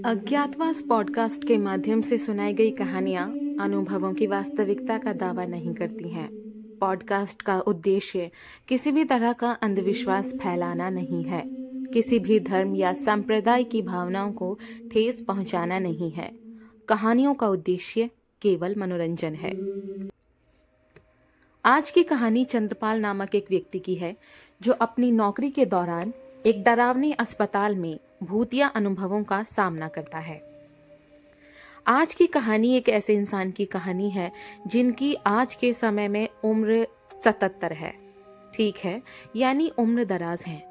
अज्ञातवास podcast के माध्यम से सुनाई गई कहानियां अनुभवों की वास्तविकता का दावा नहीं करती हैं। पॉडकास्ट का उद्देश्य किसी भी तरह का अंधविश्वास फैलाना नहीं है, किसी भी धर्म या संप्रदाय की भावनाओं को ठेस पहुंचाना नहीं है। कहानियों का उद्देश्य केवल मनोरंजन है। आज की कहानी चंद्रपाल नामक एक व्यक्ति की है जो अपनी नौकरी के दौरान एक डरावनी अस्पताल में भूतिया अनुभवों का सामना करता है। आज की कहानी एक ऐसे इंसान की कहानी है जिनकी आज के समय में उम्र 77 है। ठीक है, यानी उम्र दराज है।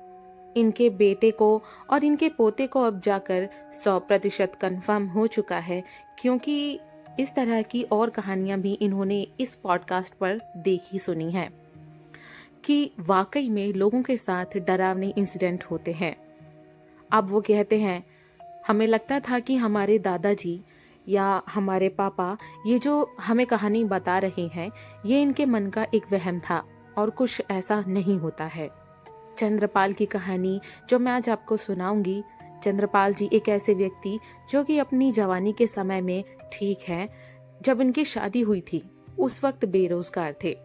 इनके बेटे को और इनके पोते को अब जाकर 100% कन्फर्म हो चुका है, क्योंकि इस तरह की और कहानियां भी इन्होंने इस पॉडकास्ट पर देखी सुनी है कि वाकई में लोगों के साथ डरावने इंसिडेंट होते हैं। अब वो कहते हैं, हमें लगता था कि हमारे दादाजी या हमारे पापा ये जो हमें कहानी बता रहे हैं ये इनके मन का एक वहम था और कुछ ऐसा नहीं होता है। चंद्रपाल की कहानी जो मैं आज आपको सुनाऊंगी, चंद्रपाल जी एक ऐसे व्यक्ति जो कि अपनी जवानी के समय में, ठीक है, जब इनकी शादी हुई थी उस वक्त बेरोजगार थे।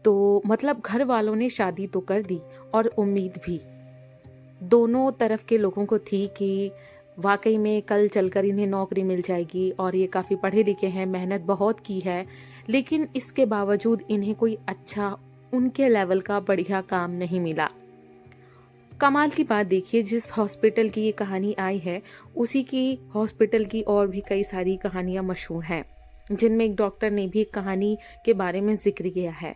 तो मतलब घर वालों ने शादी तो कर दी और उम्मीद भी दोनों तरफ के लोगों को थी कि वाकई में कल चलकर इन्हें नौकरी मिल जाएगी और ये काफ़ी पढ़े लिखे हैं, मेहनत बहुत की है, लेकिन इसके बावजूद इन्हें कोई अच्छा उनके लेवल का बढ़िया काम नहीं मिला। कमाल की बात देखिए, जिस हॉस्पिटल की ये कहानी आई है उसी की हॉस्पिटल की और भी कई सारी कहानियां मशहूर हैं, जिनमें एक डॉक्टर ने भी एक कहानी के बारे में जिक्र किया है।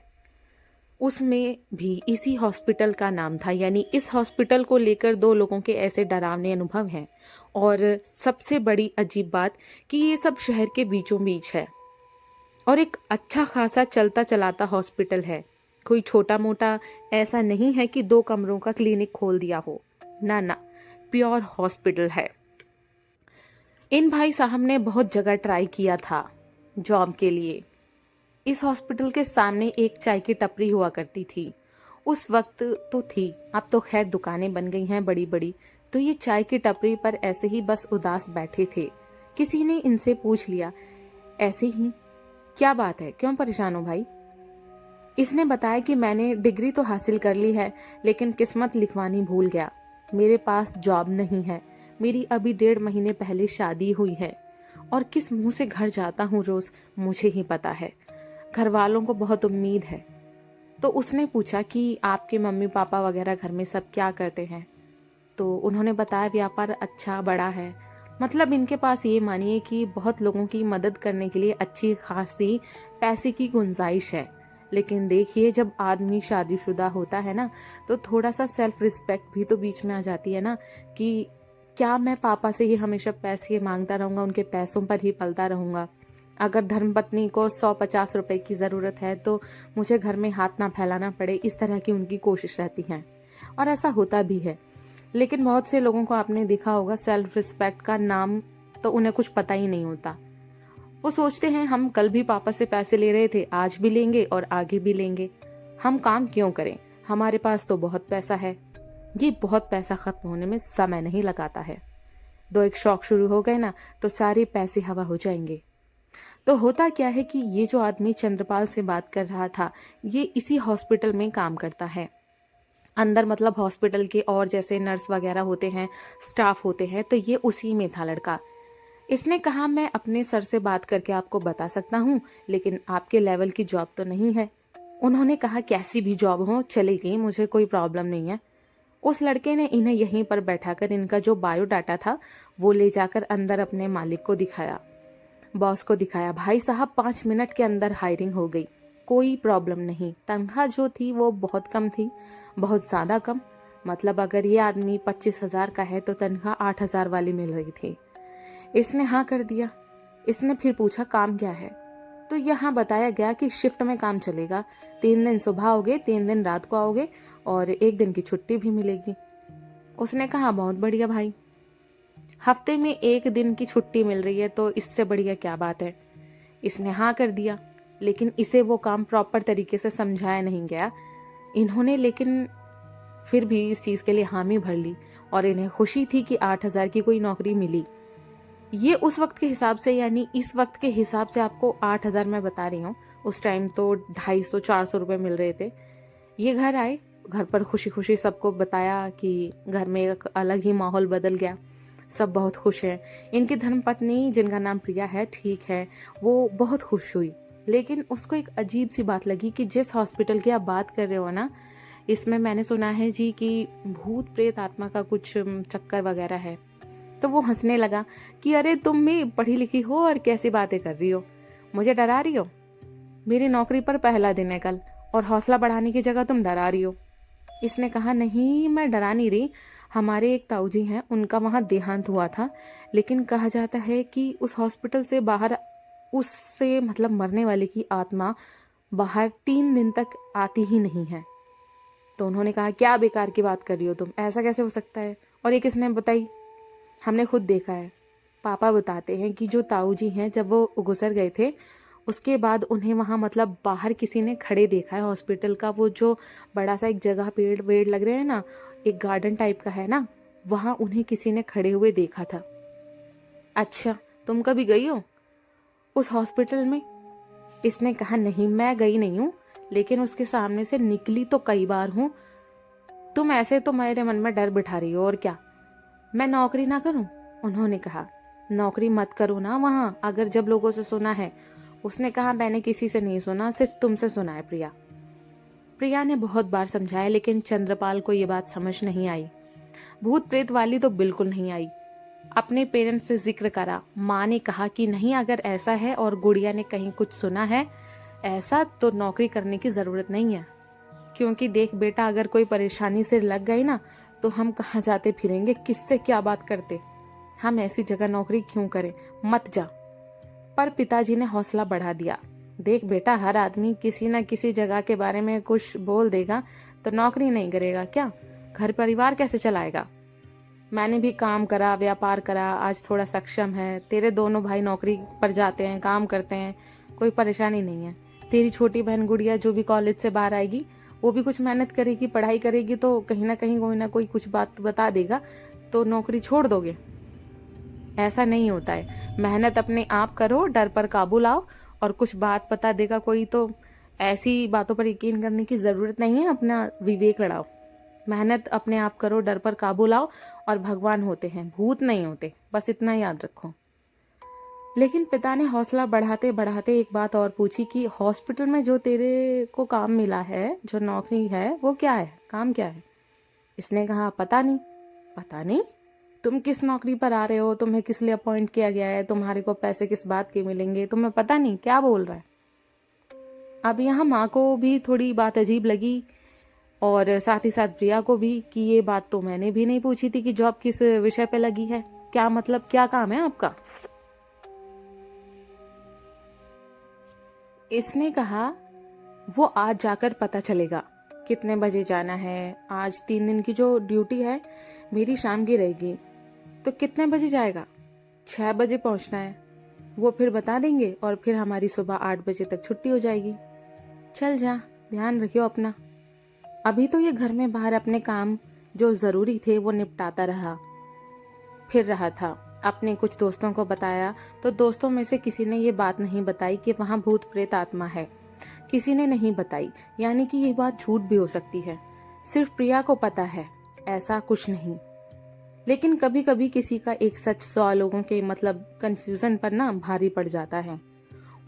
उसमें भी इसी हॉस्पिटल का नाम था, यानी इस हॉस्पिटल को लेकर दो लोगों के ऐसे डरावने अनुभव हैं। और सबसे बड़ी अजीब बात कि ये सब शहर के बीचों बीच है और एक अच्छा खासा चलता चलाता हॉस्पिटल है। कोई छोटा मोटा ऐसा नहीं है कि 2 कमरों का क्लिनिक खोल दिया हो, ना ना, प्योर हॉस्पिटल है। इन भाई साहब ने बहुत जगह ट्राई किया था जॉब के लिए। इस हॉस्पिटल के सामने एक चाय की टपरी हुआ करती थी, उस वक्त तो थी, अब तो खैर दुकानें बन गई हैं बड़ी बड़ी। तो ये चाय की टपरी पर ऐसे ही बस उदास बैठे थे। किसी ने इनसे पूछ लिया, ऐसे ही, क्या बात है, क्यों परेशान हो भाई? इसने बताया कि मैंने डिग्री तो हासिल कर ली है, लेकिन किस्मत लिखवानी भूल गया। मेरे पास जॉब नहीं है, मेरी अभी 1.5 महीने पहले शादी हुई है और किस मुंह से घर जाता हूँ रोज मुझे ही पता है। घर वालों को बहुत उम्मीद है। तो उसने पूछा कि आपके मम्मी पापा वगैरह घर में सब क्या करते हैं? तो उन्होंने बताया व्यापार अच्छा बड़ा है, मतलब इनके पास ये मानिए कि बहुत लोगों की मदद करने के लिए अच्छी खासी पैसे की गुंजाइश है। लेकिन देखिए, जब आदमी शादीशुदा होता है ना, तो थोड़ा सा सेल्फ रिस्पेक्ट भी तो बीच में आ जाती है ना, कि क्या मैं पापा से ही हमेशा पैसे मांगता रहूंगा, उनके पैसों पर ही पलता रहूंगा? अगर धर्मपत्नी को 150 रुपए की जरूरत है तो मुझे घर में हाथ ना फैलाना पड़े, इस तरह की उनकी कोशिश रहती है। और ऐसा होता भी है। लेकिन बहुत से लोगों को आपने देखा होगा, सेल्फ रिस्पेक्ट का नाम तो उन्हें कुछ पता ही नहीं होता। वो सोचते हैं हम कल भी पापा से पैसे ले रहे थे, आज भी लेंगे और आगे भी लेंगे, हम काम क्यों करें, हमारे पास तो बहुत पैसा है। ये बहुत पैसा खत्म होने में समय नहीं लगाता है। 1 शौक शुरू हो गए ना, तो सारे पैसे हवा हो जाएंगे। तो होता क्या है कि ये जो आदमी चंद्रपाल से बात कर रहा था, ये इसी हॉस्पिटल में काम करता है। अंदर मतलब हॉस्पिटल के और जैसे नर्स वगैरह होते हैं, स्टाफ होते हैं, तो ये उसी में था लड़का। इसने कहा, मैं अपने सर से बात करके आपको बता सकता हूँ, लेकिन आपके लेवल की जॉब तो नहीं है। उन्होंने कहा, कैसी भी जॉब हो चलेगी, मुझे कोई प्रॉब्लम नहीं है। उस लड़के ने इन्हें यहीं पर बैठाकर इनका जो बायोडाटा था वो ले जाकर अंदर अपने मालिक को दिखाया, बॉस को दिखाया। भाई साहब 5 मिनट के अंदर हायरिंग हो गई, कोई प्रॉब्लम नहीं। तनख्वाह जो थी वो बहुत कम थी, बहुत ज्यादा कम। मतलब अगर ये आदमी 25,000 का है तो तनख्वाह 8,000 वाली मिल रही थी। इसने हाँ कर दिया। इसने फिर पूछा काम क्या है, तो यहाँ बताया गया कि शिफ्ट में काम चलेगा, 3 दिन सुबह आओगे, 3 दिन रात को आओगे और 1 दिन की छुट्टी भी मिलेगी। उसने कहा, बहुत बढ़िया भाई, हफ्ते में 1 दिन की छुट्टी मिल रही है तो इससे बढ़िया क्या बात है। इसने हाँ कर दिया, लेकिन इसे वो काम प्रॉपर तरीके से समझाया नहीं गया इन्होंने, लेकिन फिर भी इस चीज के लिए हामी भर ली और इन्हें खुशी थी कि 8,000 की कोई नौकरी मिली। ये उस वक्त के हिसाब से, यानी इस वक्त के हिसाब से आपको 8,000 मैं बता रही हूँ, उस टाइम तो 250-400 रुपये मिल रहे थे। ये घर आए, घर पर खुशी खुशी सबको बताया कि घर में एक अलग ही माहौल बदल गया, सब बहुत खुश हैं। इनकी धर्मपत्नी जिनका नाम प्रिया है, ठीक है, वो बहुत खुश हुई। लेकिन उसको एक अजीब सी बात लगी कि जिस हॉस्पिटल की आप बात कर रहे हो ना, इसमें मैंने सुना है जी कि भूत प्रेत आत्मा का कुछ चक्कर वगैरह है। तो वो हंसने लगा कि अरे तुम भी पढ़ी लिखी हो और कैसी बातें कर रही हो, मुझे डरा रही हो। मेरी नौकरी पर पहला दिन है कल और हौसला बढ़ाने की जगह तुम डरा रही हो। इसने कहा नहीं, मैं डरा नहीं रही, हमारे एक ताऊ जी हैं, उनका वहाँ देहांत हुआ था, लेकिन कहा जाता है कि उस हॉस्पिटल से बाहर, उससे मतलब मरने वाले की आत्मा बाहर 3 दिन तक आती ही नहीं है। तो उन्होंने कहा क्या बेकार की बात कर रही हो तुम, ऐसा कैसे हो सकता है, और ये किसने बताई? हमने खुद देखा है। पापा बताते हैं कि जो ताऊ जी हैं, जब वो गुजर गए थे उसके बाद उन्हें वहाँ मतलब बाहर किसी ने खड़े देखा है हॉस्पिटल का, वो जो बड़ा सा एक जगह पेड़ वेड़ लग रहे हैं ना, एक गार्डन टाइप का है ना, वहाँ उन्हें किसी ने खड़े हुए देखा था। अच्छा, तुम कभी गई हो उस हॉस्पिटल में? इसने कहा नहीं, मैं गई नहीं हूँ, लेकिन उसके सामने से निकली तो कई बार हूँ। तुम ऐसे तो मेरे मन में डर बिठा रही हो, और क्या मैं नौकरी ना करूं? उन्होंने कहा नौकरी मत करो ना वहां, अगर जब लोगों से सुना है। उसने कहा मैंने किसी से नहीं सुना, सिर्फ तुमसे सुना है प्रिया। प्रिया ने बहुत बार समझाया, लेकिन चंद्रपाल को ये बात समझ नहीं आई। भूत प्रेत वाली तो बिल्कुल नहीं आई। अपने पेरेंट्स से जिक्र करा, माँ ने कहा कि नहीं, अगर ऐसा है और गुड़िया ने कहीं कुछ सुना है ऐसा, तो नौकरी करने की जरूरत नहीं है। क्योंकि देख बेटा, अगर कोई परेशानी से लग गई ना, तो हम कहाँ जाते फिरेंगे, किससे क्या बात करते, हम ऐसी जगह नौकरी क्यों करें, मत जा। पर पिताजी ने हौसला बढ़ा दिया, देख बेटा, हर आदमी किसी न किसी जगह के बारे में कुछ बोल देगा तो नौकरी नहीं करेगा क्या, घर परिवार कैसे चलाएगा? मैंने भी काम करा, व्यापार करा, आज थोड़ा सक्षम है। तेरे दोनों भाई नौकरी पर जाते हैं, काम करते हैं, कोई परेशानी नहीं है। तेरी छोटी बहन गुड़िया जो भी कॉलेज से बाहर आएगी, वो भी कुछ मेहनत करेगी, पढ़ाई करेगी, तो कहीं ना कहीं कोई ना कोई कुछ बात बता देगा तो नौकरी छोड़ दोगे? ऐसा नहीं होता है। मेहनत अपने आप करो, डर पर काबू लाओ, और कुछ बात बता देगा कोई तो ऐसी बातों पर यकीन करने की जरूरत नहीं है, अपना विवेक लड़ाओ। मेहनत अपने आप करो, डर पर काबू लाओ, और भगवान होते हैं, भूत नहीं होते, बस इतना याद रखो। लेकिन पिता ने हौसला बढ़ाते बढ़ाते एक बात और पूछी कि हॉस्पिटल में जो तेरे को काम मिला है, जो नौकरी है, वो क्या है, काम क्या है? इसने कहा पता नहीं। पता नहीं? तुम किस नौकरी पर आ रहे हो, तुम्हें किस लिए अपॉइंट किया गया है, तुम्हारे को पैसे किस बात के मिलेंगे, तुम्हें पता नहीं? क्या बोल रहा है? अब यहाँ माँ को भी थोड़ी बात अजीब लगी, और साथ ही साथ प्रिया को भी, कि ये बात तो मैंने भी नहीं पूछी थी कि जॉब किस विषय पे लगी है, क्या मतलब, क्या काम है आपका? इसने कहा वो आज जाकर पता चलेगा कितने बजे जाना है। आज 3 दिन की जो ड्यूटी है मेरी शाम की रहेगी, तो कितने बजे जाएगा? 6 बजे पहुंचना है, वो फिर बता देंगे, और फिर हमारी सुबह 8 बजे तक छुट्टी हो जाएगी। चल जा, ध्यान रखियो अपना। अभी तो ये घर में बाहर अपने काम जो जरूरी थे वो निपटाता रहा, फिर रहा था। अपने कुछ दोस्तों को बताया तो दोस्तों में से किसी ने ये बात नहीं बताई कि वहाँ भूत प्रेत आत्मा है। किसी ने नहीं बताई, यानी कि ये बात झूठ भी हो सकती है। सिर्फ प्रिया को पता है, ऐसा कुछ नहीं। लेकिन कभी कभी किसी का एक सच 100 लोगों के मतलब कंफ्यूजन पर ना भारी पड़ जाता है।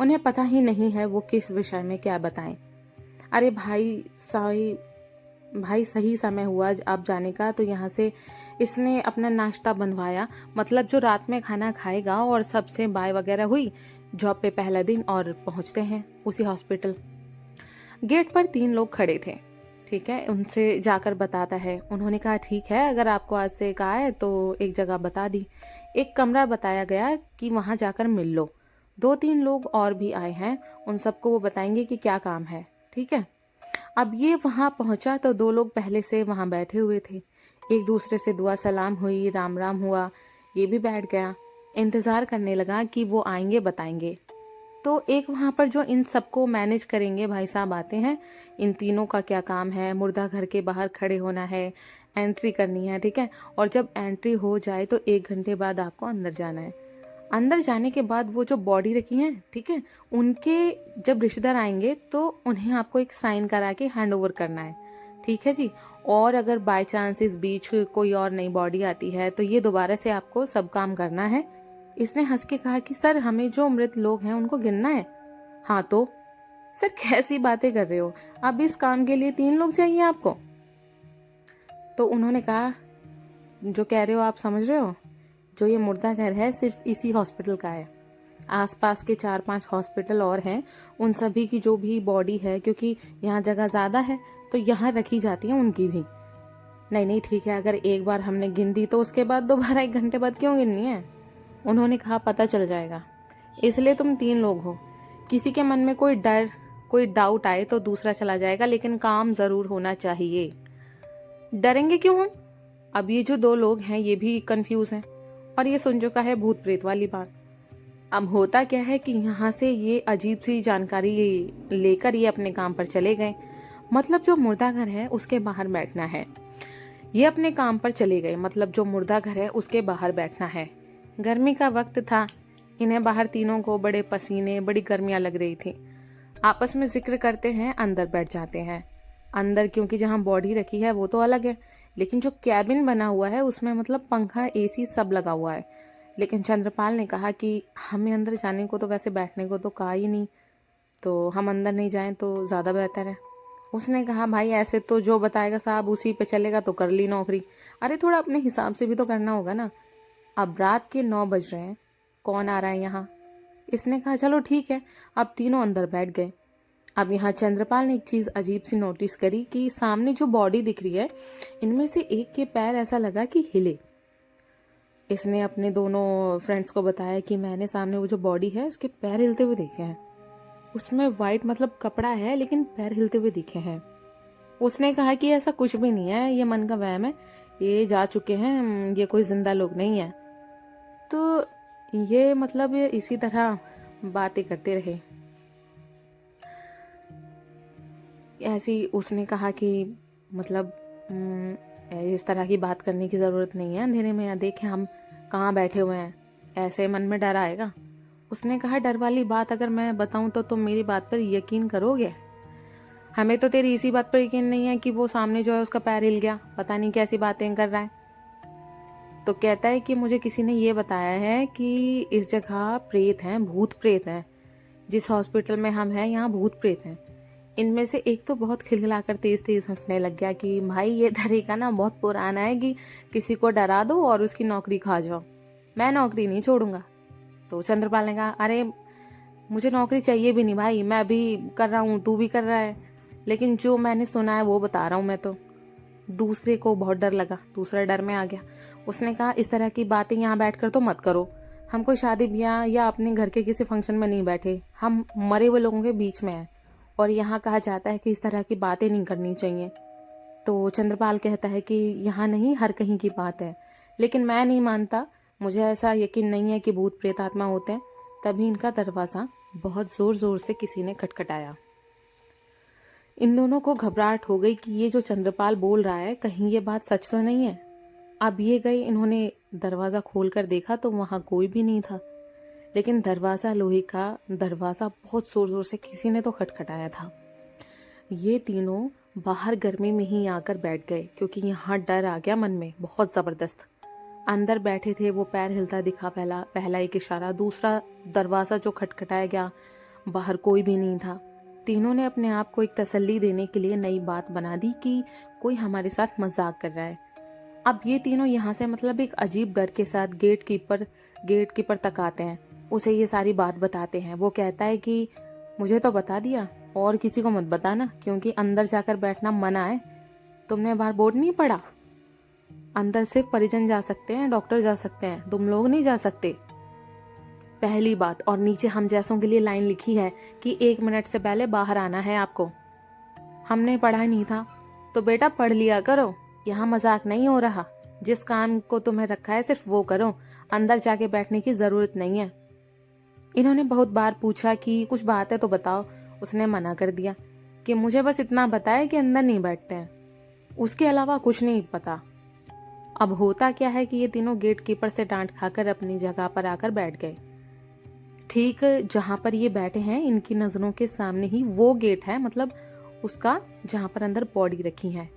उन्हें पता ही नहीं है वो किस विषय में क्या बताएं। अरे भाई सही समय हुआ अब जाने का, तो यहाँ से इसने अपना नाश्ता बनवाया, मतलब जो रात में खाना खाएगा, और सबसे बाय वगैरह हुई। जॉब पे पहला दिन, और पहुंचते हैं उसी हॉस्पिटल। गेट पर 3 लोग खड़े थे, ठीक है, उनसे जाकर बताता है। उन्होंने कहा ठीक है, अगर आपको आज से कहा है तो एक जगह बता दी। एक कमरा बताया गया कि वहां जाकर मिल लो। 2-3 लोग और भी आए हैं, उन सबको वो बताएंगे कि क्या काम है, ठीक है। अब ये वहां पहुंचा तो 2 लोग पहले से वहां बैठे हुए थे। एक दूसरे से दुआ सलाम हुई, राम राम हुआ, ये भी बैठ गया। इंतजार करने लगा कि वो आएंगे, बताएंगे। तो एक वहां पर जो इन सबको मैनेज करेंगे भाई साहब आते हैं। इन तीनों का क्या काम है, मुर्दा घर के बाहर खड़े होना है, एंट्री करनी है, ठीक है, और जब एंट्री हो जाए तो 1 घंटे बाद आपको अंदर जाना है। अंदर जाने के बाद वो जो बॉडी रखी है, ठीक है, उनके जब रिश्तेदार आएंगे तो उन्हें आपको एक साइन करा के हैंड ओवर करना है, ठीक है जी। और अगर बाय चांस इस बीच कोई और नई बॉडी आती है तो ये दोबारा से आपको सब काम करना है। इसने हंस के कहा कि सर हमें जो मृत लोग हैं उनको गिनना है। हाँ तो सर कैसी बातें कर रहे हो, अब इस काम के लिए 3 लोग चाहिए आपको। तो उन्होंने कहा जो कह रहे हो आप समझ रहे हो, जो ये मुर्दा घर है सिर्फ इसी हॉस्पिटल का है, आसपास के 4-5 हॉस्पिटल और हैं, उन सभी की जो भी बॉडी है, क्योंकि यहाँ जगह ज्यादा है तो यहाँ रखी जाती है उनकी भी। नहीं नहीं ठीक है, अगर एक बार हमने गिन दी तो उसके बाद दोबारा 1 घंटे बाद क्यों गिननी है। उन्होंने कहा पता चल जाएगा, इसलिए तुम 3 लोग हो, किसी के मन में कोई डर कोई डाउट आए तो दूसरा चला जाएगा, लेकिन काम जरूर होना चाहिए। डरेंगे क्यों हम, अब ये जो 2 लोग हैं ये भी कंफ्यूज हैं और ये सुन चुका है भूत प्रेत वाली बात। अब होता क्या है कि यहाँ से ये अजीब सी जानकारी लेकर ये अपने काम पर चले गए। मतलब जो मुर्दा घर है उसके बाहर बैठना है। ये अपने काम पर चले गए, मतलब जो मुर्दा घर है उसके बाहर बैठना है। गर्मी का वक्त था, इन्हें बाहर तीनों को बड़े पसीने बड़ी गर्मियां लग रही थी। आपस में जिक्र करते हैं, अंदर बैठ जाते हैं। अंदर क्योंकि जहाँ बॉडी रखी है वो तो अलग है, लेकिन जो कैबिन बना हुआ है उसमें मतलब पंखा एसी सब लगा हुआ है। लेकिन चंद्रपाल ने कहा कि हमें अंदर जाने को तो वैसे बैठने को तो कहा ही नहीं, तो हम अंदर नहीं जाएं तो ज़्यादा बेहतर है। उसने कहा भाई ऐसे तो जो बताएगा साहब उसी पे चलेगा, तो कर ली नौकरी, अरे थोड़ा अपने हिसाब से भी तो करना होगा ना। अब रात के 9 बज रहे हैं, कौन आ रहा है यहाँ। इसने कहा चलो ठीक है। अब तीनों अंदर बैठ गए। अब यहाँ चंद्रपाल ने एक चीज अजीब सी नोटिस करी कि सामने जो बॉडी दिख रही है इनमें से एक के पैर ऐसा लगा कि हिले। इसने अपने दोनों फ्रेंड्स को बताया कि मैंने सामने वो जो बॉडी है उसके पैर हिलते हुए देखे हैं, उसमें वाइट मतलब कपड़ा है लेकिन पैर हिलते हुए दिखे हैं। उसने कहा कि ऐसा कुछ भी नहीं है, ये मन का वहम है, ये जा चुके हैं, ये कोई जिंदा लोग नहीं है। तो ये मतलब ये इसी तरह बातें करते रहे। ऐसी उसने कहा कि मतलब इस तरह की बात करने की ज़रूरत नहीं है अंधेरे में, या देखें हम कहाँ बैठे हुए हैं, ऐसे मन में डर आएगा। उसने कहा डर वाली बात अगर मैं बताऊं तो तुम मेरी बात पर यकीन करोगे। हमें तो तेरी इसी बात पर यकीन नहीं है कि वो सामने जो है उसका पैर हिल गया, पता नहीं कैसी बातें कर रहा है। तो कहता है कि मुझे किसी ने ये बताया है कि इस जगह प्रेत हैं, भूत प्रेत हैं, जिस हॉस्पिटल में हम हैं यहाँ भूत प्रेत हैं। इनमें से एक तो बहुत खिलखिलाकर तेज तेज हंसने लग गया कि भाई ये तरीका ना बहुत पुराना है कि किसी को डरा दो और उसकी नौकरी खा जाओ, मैं नौकरी नहीं छोड़ूंगा। तो चंद्रपाल ने कहा अरे मुझे नौकरी चाहिए भी नहीं भाई, मैं अभी कर रहा हूँ, तू भी कर रहा है, लेकिन जो मैंने सुना है वो बता रहा हूँ मैं तो। दूसरे को बहुत डर लगा, दूसरा डर में आ गया। उसने कहा इस तरह की बातें यहाँ बैठकर तो मत करो, हम कोई शादी ब्याह या अपने घर के किसी फंक्शन में नहीं बैठे, हम मरे हुए लोगों के बीच में हैं और यहाँ कहा जाता है कि इस तरह की बातें नहीं करनी चाहिए। तो चंद्रपाल कहता है कि यहाँ नहीं हर कहीं की बात है, लेकिन मैं नहीं मानता, मुझे ऐसा यकीन नहीं है कि भूत प्रेत आत्मा होते हैं। तभी इनका दरवाजा बहुत जोर जोर से किसी ने खटखटाया। इन दोनों को घबराहट हो गई कि ये जो चंद्रपाल बोल रहा है कहीं ये बात सच तो नहीं है। अब ये गए, इन्होंने दरवाजा खोलकर देखा तो वहां कोई भी नहीं था, लेकिन दरवाजा लोहे का दरवाजा बहुत जोर जोर से किसी ने तो खटखटाया था। ये तीनों बाहर गर्मी में ही आकर बैठ गए क्योंकि यहाँ डर आ गया मन में बहुत जबरदस्त। अंदर बैठे थे, वो पैर हिलता दिखा, पहला एक इशारा, दूसरा दरवाजा जो खटखटाया गया, बाहर कोई भी नहीं था। तीनों ने अपने आप को एक तसल्ली देने के लिए नई बात बना दी कि कोई हमारे साथ मजाक कर रहा है। अब ये तीनों यहाँ से मतलब एक अजीब डर के साथ गेट कीपर तक आते हैं, उसे ये सारी बात बताते हैं। वो कहता है कि मुझे तो बता दिया और किसी को मत बताना क्योंकि अंदर जाकर बैठना मना है। तुमने बाहर बोर्ड नहीं पढ़ा, अंदर सिर्फ परिजन जा सकते हैं, डॉक्टर जा सकते हैं, तुम लोग नहीं जा सकते, पहली बात। और नीचे हम जैसों के लिए लाइन लिखी है कि 1 मिनट से पहले बाहर आना है आपको। हमने पढ़ा नहीं था तो बेटा पढ़ लिया करो, यहाँ मजाक नहीं हो रहा, जिस काम को तुम्हें रखा है सिर्फ वो करो, अंदर जाके बैठने की जरूरत नहीं है। इन्होंने बहुत बार पूछा कि कुछ बात है तो बताओ, उसने मना कर दिया कि मुझे बस इतना बताया कि अंदर नहीं बैठते हैं, उसके अलावा कुछ नहीं पता। अब होता क्या है कि ये तीनों गेट कीपर से डांट खाकर अपनी जगह पर आकर बैठ गए। ठीक जहां पर ये बैठे हैं इनकी नजरों के सामने ही वो गेट है, मतलब उसका जहां पर अंदर बॉडी रखी है।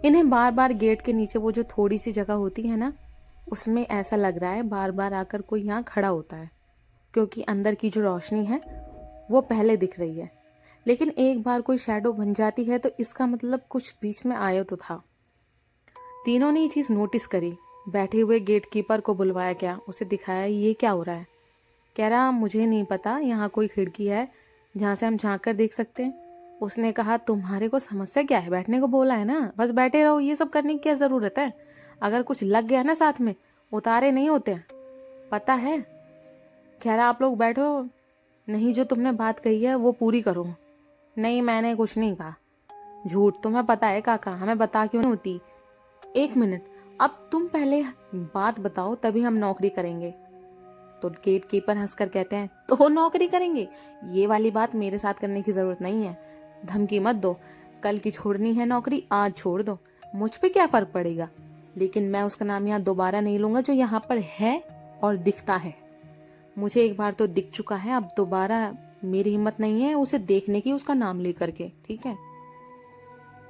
इन्हें बार बार गेट के नीचे वो जो थोड़ी सी जगह होती है ना, उसमें ऐसा लग रहा है बार बार आकर कोई यहाँ खड़ा होता है, क्योंकि अंदर की जो रोशनी है वो पहले दिख रही है। लेकिन एक बार कोई शैडो बन जाती है तो इसका मतलब कुछ बीच में आया तो था। तीनों ने ये चीज नोटिस करी। बैठे हुए गेट कीपर को बुलवाया गया, उसे दिखाया ये क्या हो रहा है। कह रहा मुझे नहीं पता, यहाँ कोई खिड़की है जहाँ से हम झांक कर देख सकते हैं। उसने कहा तुम्हारे को समस्या क्या है, बैठने को बोला है ना, बस बैठे रहो, ये सब करने की क्या जरूरत है। अगर कुछ लग गया ना साथ में उतारे नहीं होते हैं, पता है। कह रहा आप लोग बैठो, नहीं जो तुमने बात कही है वो पूरी करो। नहीं मैंने कुछ नहीं कहा। झूठ, तुम्हें पता है काका, हमें बता क्यों नहीं होती। एक मिनट, अब तुम पहले बात बताओ तभी हम नौकरी करेंगे। तो गेट कीपर हंसकर कहते हैं तो नौकरी करेंगे, ये वाली बात मेरे साथ करने की जरूरत नहीं है। धमकी मत दो, कल की छोड़नी है नौकरी आज छोड़ दो, मुझ पे क्या फर्क पड़ेगा। लेकिन मैं उसका नाम यहाँ दोबारा नहीं लूंगा जो यहाँ पर है और दिखता है। मुझे एक बार तो दिख चुका है, अब दोबारा मेरी हिम्मत नहीं है उसे देखने की उसका नाम लेकर के, ठीक है।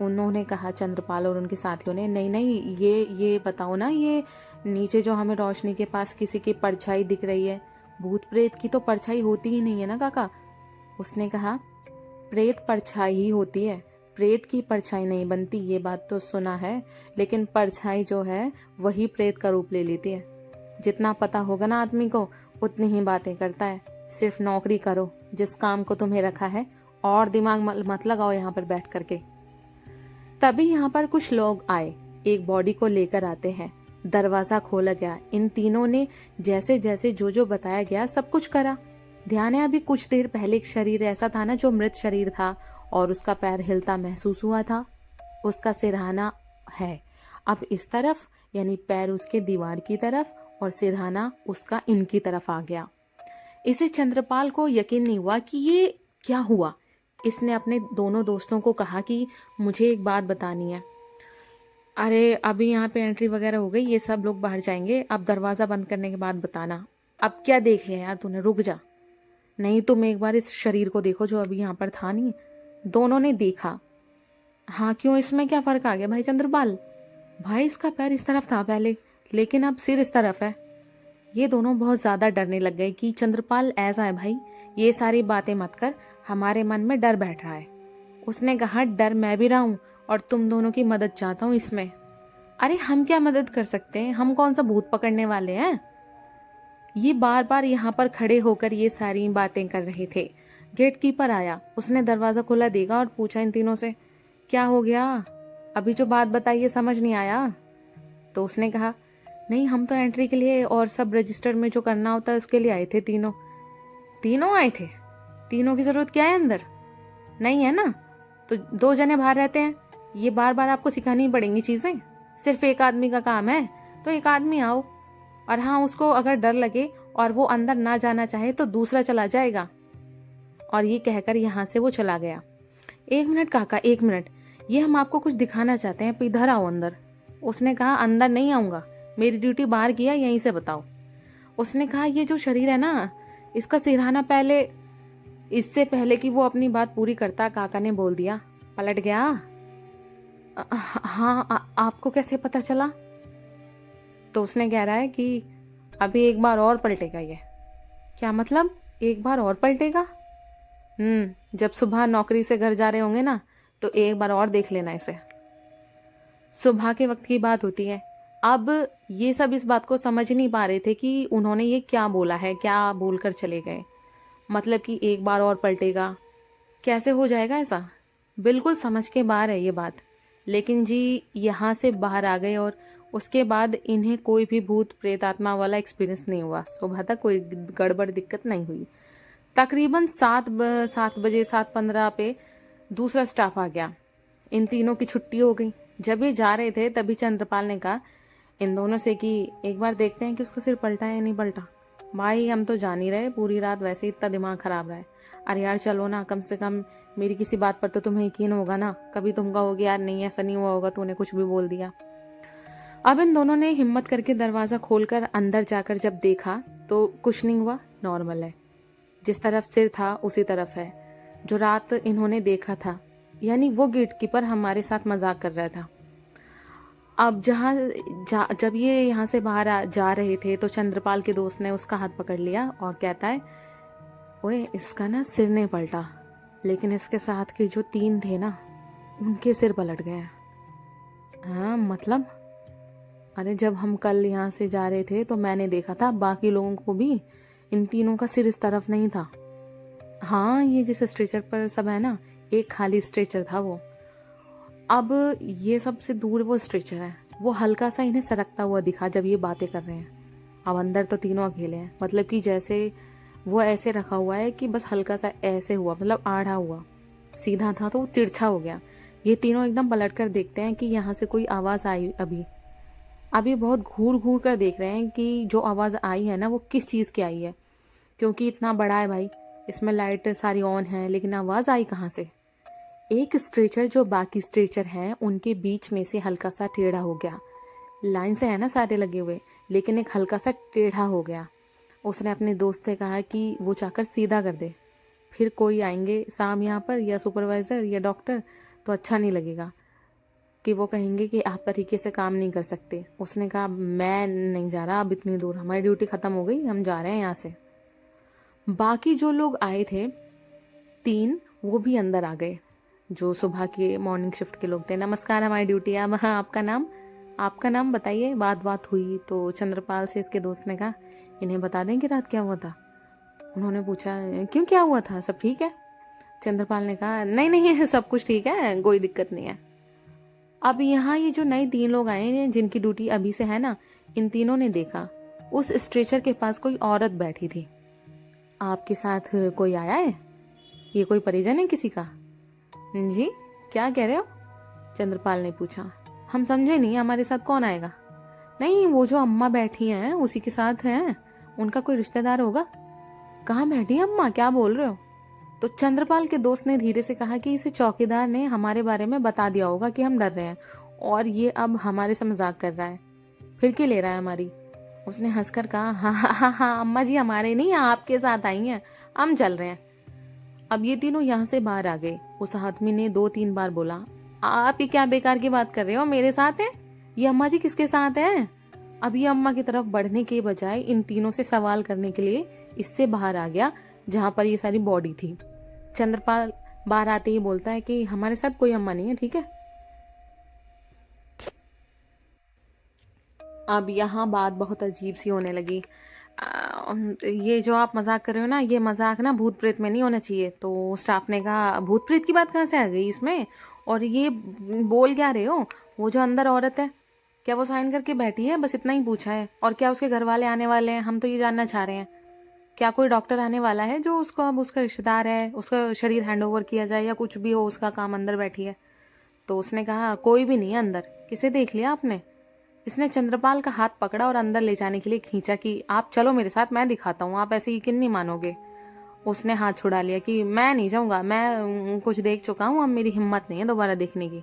उन्होंने कहा चंद्रपाल और उनके साथियों ने, नहीं नहीं ये बताओ ना, ये नीचे जो हमें रोशनी के पास किसी की परछाई दिख रही है, भूत प्रेत की तो परछाई होती ही नहीं है ना काका। उसने कहा प्रेत परछाई ही होती है, प्रेत की परछाई नहीं बनती, ये बात तो सुना है, लेकिन परछाई जो है वही प्रेत का रूप ले लेती है। जितना पता होगा ना आदमी को उतनी ही बातें करता है। सिर्फ नौकरी करो जिस काम को तुम्हें रखा है, और दिमाग मत लगाओ यहाँ पर बैठ करके। तभी यहाँ पर कुछ लोग आए, एक बॉडी को लेकर आते हैं। दरवाजा खोला गया। इन तीनों ने जैसे जैसे जो जो बताया गया सब कुछ करा। ध्यान है अभी कुछ देर पहले एक शरीर ऐसा था ना जो मृत शरीर था और उसका पैर हिलता महसूस हुआ था। उसका सिरहाना है अब इस तरफ, यानी पैर उसके दीवार की तरफ और सिरहाना उसका इनकी तरफ आ गया। इसे चंद्रपाल को यकीन नहीं हुआ कि ये क्या हुआ। इसने अपने दोनों दोस्तों को कहा कि मुझे एक बात बतानी है। अरे अभी यहाँ पे एंट्री वगैरह हो गई, ये सब लोग बाहर जाएंगे, अब दरवाजा बंद करने के बाद बताना। अब क्या देख लिया यार तूने, रुक जा। नहीं तुम एक बार इस शरीर को देखो जो अभी यहाँ पर था नहीं। दोनों ने देखा। हाँ क्यों, इसमें क्या फर्क आ गया भाई चंद्रपाल। भाई इसका पैर इस तरफ था पहले, लेकिन अब सिर इस तरफ है। ये दोनों बहुत ज्यादा डरने लग गए कि चंद्रपाल ऐसा है भाई, ये सारी बातें मत कर, हमारे मन में डर बैठ रहा है। उसने कहा डर मैं भी रहा हूँ और तुम दोनों की मदद चाहता हूँ इसमें। अरे हम क्या मदद कर सकते हैं, हम कौन सा भूत पकड़ने वाले हैं। ये बार बार यहाँ पर खड़े होकर ये सारी बातें कर रहे थे। गेट कीपर आया, उसने दरवाजा खोला देखा और पूछा इन तीनों से क्या हो गया, अभी जो बात बताई ये समझ नहीं आया। तो उसने कहा नहीं हम तो एंट्री के लिए और सब रजिस्टर में जो करना होता है उसके लिए आए थे। तीनों आए थे। तीनों की जरूरत क्या है अंदर, नहीं है ना, तो दो जने बाहर रहते हैं। ये बार बार आपको सिखानी पड़ेंगी चीजें, सिर्फ एक आदमी का काम है तो एक आदमी आओ। और हाँ उसको अगर डर लगे और वो अंदर ना जाना चाहे तो दूसरा चला जाएगा। और ये कहकर यहाँ से वो चला गया। एक मिनट काका, एक मिनट, ये हम आपको कुछ दिखाना चाहते हैं, इधर आओ अंदर। उसने कहा अंदर नहीं आऊंगा, मेरी ड्यूटी बाहर की है, यहीं से बताओ। उसने कहा ये जो शरीर है ना, इसका सिरहाना पहले, इससे पहले कि वो अपनी बात पूरी करता काका ने बोल दिया, पलट गया। हाँ आपको कैसे पता चला। तो उसने कह रहा है कि अभी एक बार और पलटेगा ये। क्या मतलब, एक बार और पलटेगा। जब सुबह नौकरी से घर जा रहे होंगे ना तो एक बार और देख लेना इसे। सुबह के वक्त की बात होती है। अब ये सब इस बात को समझ नहीं पा रहे थे कि उन्होंने ये क्या बोला है, क्या बोलकर चले गए। मतलब कि एक बार और पलटेगा, कैसे हो जाएगा ऐसा, बिल्कुल समझ के बाहर है ये बात। लेकिन जी यहाँ से बाहर आ गए और उसके बाद इन्हें कोई भी भूत प्रेत आत्मा वाला एक्सपीरियंस नहीं हुआ। सुबह तक कोई गड़बड़ दिक्कत नहीं हुई। तकरीबन 7:15 पे दूसरा स्टाफ आ गया। इन तीनों की छुट्टी हो गई। जब ये जा रहे थे तभी चंद्रपाल ने कहा इन दोनों से कि एक बार देखते हैं कि उसका सिर पलटा है या नहीं पलटा। भाई हम तो जान ही रहे, पूरी रात वैसे ही इतना दिमाग खराब रहा है। अरे यार चलो ना, कम से कम मेरी किसी बात पर तो तुम्हें यकीन होगा ना। कभी तुम कहोगे यार नहीं ऐसा नहीं हुआ होगा, तूने कुछ भी बोल दिया। अब इन दोनों ने हिम्मत करके दरवाजा खोलकर अंदर जाकर जब देखा तो कुछ नहीं हुआ, नॉर्मल है। जिस तरफ सिर था उसी तरफ है, जो रात इन्होंने देखा था। यानी वो गेटकीपर हमारे साथ मजाक कर रहा था। अब जब ये यहाँ से बाहर जा रहे थे तो चंद्रपाल के दोस्त ने उसका हाथ पकड़ लिया और कहता है, ओए इसका ना सिर नहीं पलटा, लेकिन इसके साथ के जो 3 थे ना उनके सिर पलट गए। हाँ मतलब, अरे जब हम कल यहाँ से जा रहे थे तो मैंने देखा था बाकी लोगों को भी, इन तीनों का सिर इस तरफ नहीं था। हाँ, ये जिस स्ट्रेचर पर सब है ना, एक खाली स्ट्रेचर था वो। अब ये सबसे दूर वो स्ट्रेचर है, वो हल्का सा इन्हें सरकता हुआ दिखा जब ये बातें कर रहे हैं। अब अंदर तो तीनों अकेले हैं, मतलब कि जैसे वो ऐसे रखा हुआ है कि बस हल्का सा ऐसे हुआ, मतलब आड़ा हुआ। सीधा था तो वो तिरछा हो गया। ये तीनों एकदम पलट कर देखते हैं कि यहाँ से कोई आवाज़ आई। अभी बहुत घूर घूर कर देख रहे हैं कि जो आवाज़ आई है ना वो किस चीज़ की आई है, क्योंकि इतना बड़ा है भाई, इसमें लाइट सारी ऑन है, लेकिन आवाज़ आई कहाँ से। एक स्ट्रेचर जो बाकी स्ट्रेचर हैं उनके बीच में से हल्का सा टेढ़ा हो गया। लाइन से है ना सारे लगे हुए, लेकिन एक हल्का सा टेढ़ा हो गया। उसने अपने दोस्त से कहा कि वो जाकर सीधा कर दे, फिर कोई आएंगे साहब यहाँ पर, या सुपरवाइज़र या डॉक्टर, तो अच्छा नहीं लगेगा कि वो कहेंगे कि आप तरीके से काम नहीं कर सकते। उसने कहा, मैं नहीं जा रहा अब इतनी दूर, हमारी ड्यूटी ख़त्म हो गई, हम जा रहे हैं यहाँ से। बाकी जो लोग आए थे 3, वो भी अंदर आ गए, जो सुबह के मॉर्निंग शिफ्ट के लोग थे। नमस्कार, हमारी ड्यूटी है। अब हाँ, आपका नाम बताइए। बात हुई तो चंद्रपाल से इसके दोस्त ने कहा, इन्हें बता दें कि रात क्या हुआ था। उन्होंने पूछा, क्यों, क्या हुआ था, सब ठीक है? चंद्रपाल ने कहा, नहीं सब कुछ ठीक है, कोई दिक्कत नहीं है। अब यहाँ ये जो नए 3 लोग आए हैं जिनकी ड्यूटी अभी से है ना, इन तीनों ने देखा उस स्ट्रेचर के पास कोई औरत बैठी थी। आपके साथ कोई आया है? ये कोई परिजन है किसी का? जी, क्या कह रहे हो? चंद्रपाल ने पूछा। हम समझे नहीं, हमारे साथ कौन आएगा? नहीं, वो जो अम्मा बैठी हैं उसी के साथ हैं, उनका कोई रिश्तेदार होगा। कहाँ बैठी है अम्मा, क्या बोल रहे हो? तो चंद्रपाल के दोस्त ने धीरे से कहा कि इसे चौकीदार ने हमारे बारे में बता दिया होगा कि हम डर रहे हैं, और ये अब हमारे से मजाक कर रहा है, फिर क्यों ले रहा है हमारी। उसने हंसकर कहा, हाँ अम्मा जी, हमारे नहीं, आपके साथ आई हैं, हम चल रहे हैं। अब ये तीनों यहाँ से बाहर आ गए। उस आदमी ने 2-3 बार बोला, आप ये क्या बेकार की बात कर रहे हो, मेरे साथ है ये अम्मा जी, किसके साथ है? अब ये अम्मा की तरफ बढ़ने के बजाय इन तीनों से सवाल करने के लिए इससे बाहर आ गया जहां पर ये सारी बॉडी थी। चंद्रपाल बाहर आते ही बोलता है कि हमारे साथ कोई अम्मा नहीं है, ठीक है। अब यहाँ बात बहुत अजीब सी होने लगी। ये जो आप मजाक कर रहे हो ना, ये मजाक ना भूत प्रेत में नहीं होना चाहिए। तो स्टाफ ने कहा, भूत प्रेत की बात कहाँ से आ गई इसमें, और ये बोल क्या रहे हो? वो जो अंदर औरत है, क्या वो साइन करके बैठी है? बस इतना ही पूछा है। और क्या उसके घर वाले आने वाले हैं, हम तो ये जानना चाह रहे हैं। क्या कोई डॉक्टर आने वाला है जो उसको, अब उसका रिश्तेदार है, उसका शरीर हैंड ओवर किया जाए, या कुछ भी हो, उसका काम अंदर बैठी है। तो उसने कहा, कोई भी नहीं है अंदर, किसे देख लिया आपने? इसने चंद्रपाल का हाथ पकड़ा और अंदर ले जाने के लिए खींचा कि आप चलो मेरे साथ, मैं दिखाता हूँ, आप ऐसे यकीन नहीं मानोगे। उसने हाथ छुड़ा लिया कि मैं नहीं जाऊंगा, मैं कुछ देख चुका हूँ, अब मेरी हिम्मत नहीं है दोबारा देखने की।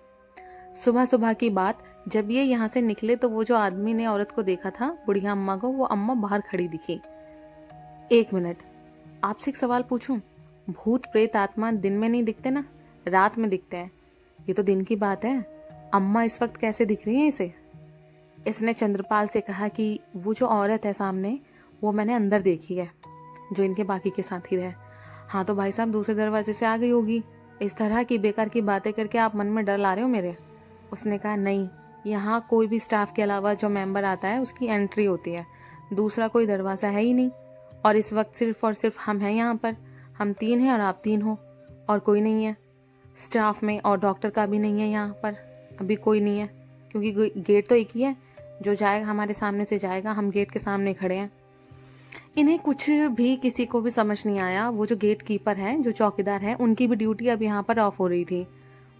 सुबह सुबह की बात, जब ये यहाँ से निकले तो वो जो आदमी ने औरत को देखा था, बुढ़िया अम्मा को, वो अम्मा बाहर खड़ी दिखी। 1 मिनट, आपसे एक सवाल पूछूं? भूत प्रेत आत्मा दिन में नहीं दिखते ना, रात में दिखते हैं। ये तो दिन की बात है, अम्मा इस वक्त कैसे दिख रही है इसे? इसने चंद्रपाल से कहा कि वो जो औरत है सामने, वो मैंने अंदर देखी है, जो इनके बाकी के साथी है। हाँ तो भाई साहब, दूसरे दरवाजे से आ गई होगी। इस तरह की बेकार की बातें करके आप मन में डर ला रहे हो मेरे। उसने कहा, नहीं, यहाँ कोई भी स्टाफ के अलावा जो मेंबर आता है उसकी एंट्री होती है, दूसरा कोई दरवाज़ा है ही नहीं। और इस वक्त सिर्फ और सिर्फ हम हैं यहाँ पर, हम 3 हैं और आप 3 हो, और कोई नहीं है स्टाफ में, और डॉक्टर का भी नहीं है यहाँ पर, अभी कोई नहीं है, क्योंकि गेट तो एक ही है, जो जाएगा हमारे सामने से जाएगा, हम गेट के सामने खड़े हैं। इन्हें कुछ भी, किसी को भी समझ नहीं आया। वो जो गेट कीपर है, जो चौकीदार है, उनकी भी ड्यूटी अब यहाँ पर ऑफ हो रही थी।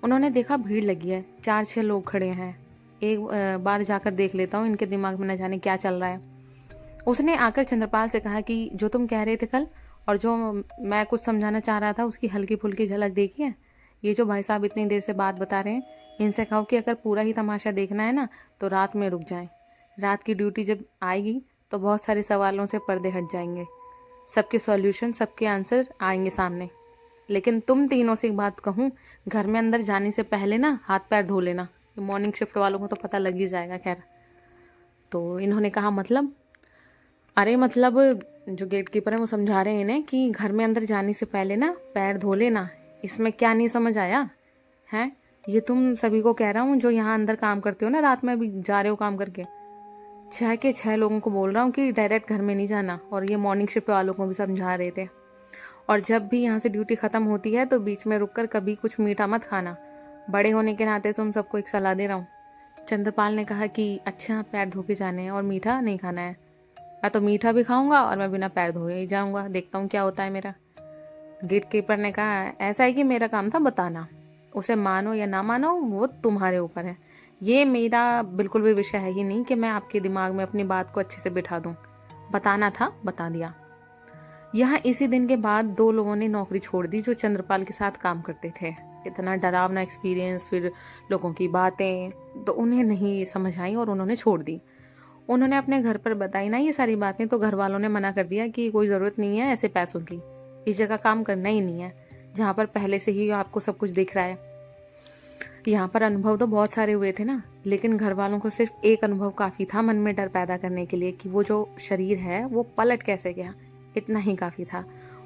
उन्होंने देखा भीड़ लगी है, 4-6 लोग खड़े हैं, एक बार जाकर देख लेता हूँ, इनके दिमाग में न जाने क्या चल रहा है। उसने आकर चंद्रपाल से कहा कि जो तुम कह रहे थे कल, और जो मैं कुछ समझाना चाह रहा था, उसकी हल्की फुल्की झलक देखी है? ये जो भाई साहब इतनी देर से बात बता रहे हैं, इनसे कहो कि अगर पूरा ही तमाशा देखना है ना तो रात में रुक जाएं। रात की ड्यूटी जब आएगी तो बहुत सारे सवालों से पर्दे हट जाएंगे, सबके सॉल्यूशन, सबके आंसर आएंगे सामने। लेकिन तुम तीनों से एक बात कहूँ, घर में अंदर जाने से पहले ना हाथ पैर धो लेना। मॉर्निंग शिफ्ट वालों को तो पता लग ही जाएगा। खैर, तो इन्होंने कहा मतलब? अरे मतलब जो गेट कीपर है वो समझा रहे हैं इन्हें कि घर में अंदर जाने से पहले ना पैर धो लेना। इसमें क्या नहीं समझ आया है? ये तुम सभी को कह रहा हूँ जो यहाँ अंदर काम करते हो ना, रात में भी जा रहे हो काम करके। 6 के 6 लोगों को बोल रहा हूँ कि डायरेक्ट घर में नहीं जाना। और ये मॉर्निंग शिफ्ट वालों को भी समझा रहे थे। और जब भी यहाँ से ड्यूटी खत्म होती है तो बीच में रुककर कभी कुछ मीठा मत खाना। बड़े होने के नाते तुम सबको एक सलाह दे रहा हूँ। चंद्रपाल ने कहा कि अच्छा, पैर धो के जाने हैं और मीठा नहीं खाना है। मैं तो मीठा भी खाऊंगा और मैं बिना पैर धोए ही जाऊंगा, देखता हूँ क्या होता है मेरा। गेट कीपर ने कहा ऐसा है कि मेरा काम था बताना, उसे मानो या ना मानो वो तुम्हारे ऊपर है। ये मेरा बिल्कुल भी विषय है ही नहीं कि मैं आपके दिमाग में अपनी बात को अच्छे से बिठा दूं। बताना था, बता दिया। यहाँ इसी दिन के बाद 2 लोगों ने नौकरी छोड़ दी जो चंद्रपाल के साथ काम करते थे। इतना डरावना एक्सपीरियंस, फिर लोगों की बातें तो उन्हें नहीं समझ आई और उन्होंने छोड़ दी। उन्होंने अपने घर पर बताई ना ये सारी बातें, तो घर वालों ने मना कर दिया कि कोई ज़रूरत नहीं है ऐसे पैसों की, इस जगह काम करना ही नहीं है जहाँ पर पहले से ही आपको सब कुछ दिख रहा है। यहाँ पर अनुभव तो बहुत सारे हुए थे ना, लेकिन घर वालों को सिर्फ एक अनुभव काफ़ी था मन में डर पैदा करने के लिए कि वो जो शरीर है वो पलट कैसे गया। इतना ही काफ़ी था।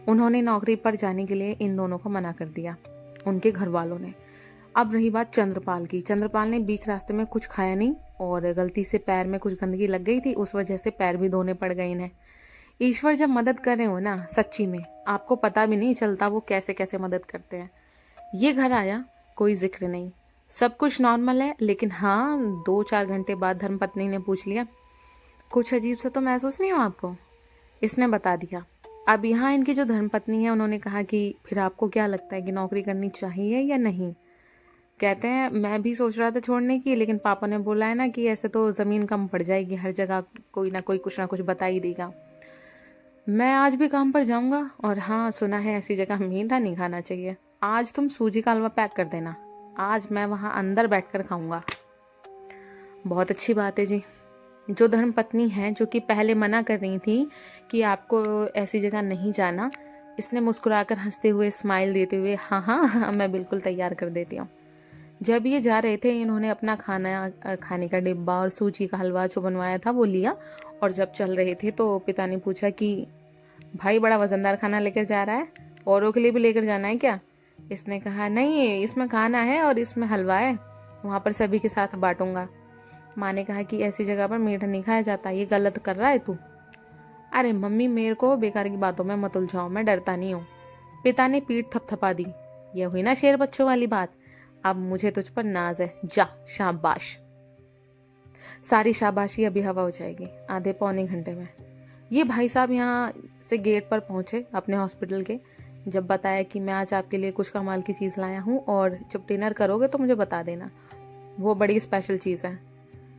उन्होंने नौकरी पर जाने के लिए इन दोनों को मना कर दिया, उनके घर वालों ने। अब रही बात चंद्रपाल की। चंद्रपाल ने बीच रास्ते में कुछ खाया नहीं और गलती से पैर में कुछ गंदगी लग गई थी, उस वजह से पैर भी धोने पड़ गए इन्हें। ईश्वर जब मदद कर रहे हो ना सच्ची में, आपको पता भी नहीं चलता वो कैसे कैसे मदद करते हैं। ये घर आया, कोई जिक्र नहीं, सब कुछ नॉर्मल है। लेकिन हाँ, 2-4 घंटे बाद धर्मपत्नी ने पूछ लिया, कुछ अजीब सा तो महसूस नहीं हो आपको? इसने बता दिया। अब यहाँ इनकी जो धर्मपत्नी है उन्होंने कहा कि फिर आपको क्या लगता है कि नौकरी करनी चाहिए या नहीं? कहते हैं मैं भी सोच रहा था छोड़ने की, लेकिन पापा ने बोला है ना कि ऐसे तो ज़मीन कम पड़ जाएगी, हर जगह कोई ना कोई कुछ ना कुछ बता ही देगा। मैं आज भी काम पर जाऊंगा। और हाँ, सुना है ऐसी जगह मीठा नहीं खाना चाहिए। आज तुम सूजी का हलवा पैक कर देना, आज मैं वहाँ अंदर बैठकर खाऊंगा। बहुत अच्छी बात है जी। जो धर्मपत्नी है, जो कि पहले मना कर रही थी कि आपको ऐसी जगह नहीं जाना, इसने मुस्कुराकर हंसते हुए स्माइल देते हुए हाँ हाँ मैं बिल्कुल तैयार कर देती हूँ। जब ये जा रहे थे इन्होंने अपना खाने का डिब्बा और सूजी का हलवा जो बनवाया था वो लिया। और जब चल रहे थे तो पिता ने पूछा कि भाई बड़ा वजनदार खाना लेकर जा रहा है, औरों के लिए भी लेकर जाना है क्या? इसने कहा नहीं, इसमें खाना है और इसमें हलवा है, वहाँ पर सभी के साथ बांटूंगा। माँ ने कहा कि ऐसी जगह पर मीठा नहीं खाया जाता, ये गलत कर रहा है तू। अरे मम्मी, मेरे को बेकार की बातों में मत उलझाओ, मैं डरता नहीं हूँ। पिता ने पीठ थपथपा दी। ये हुई ना शेर बच्चों वाली बात, अब मुझे तुझ पर नाज है, जा शाबाश। सारी शाबाशी अभी हवा हो जाएगी आधे पौने घंटे में। ये भाई साहब यहाँ से गेट पर पहुंचे अपने हॉस्पिटल के। जब बताया कि मैं आज आपके लिए कुछ कमाल की चीज़ लाया हूँ और जब डिनर करोगे तो मुझे बता देना, वो बड़ी स्पेशल चीज़ है।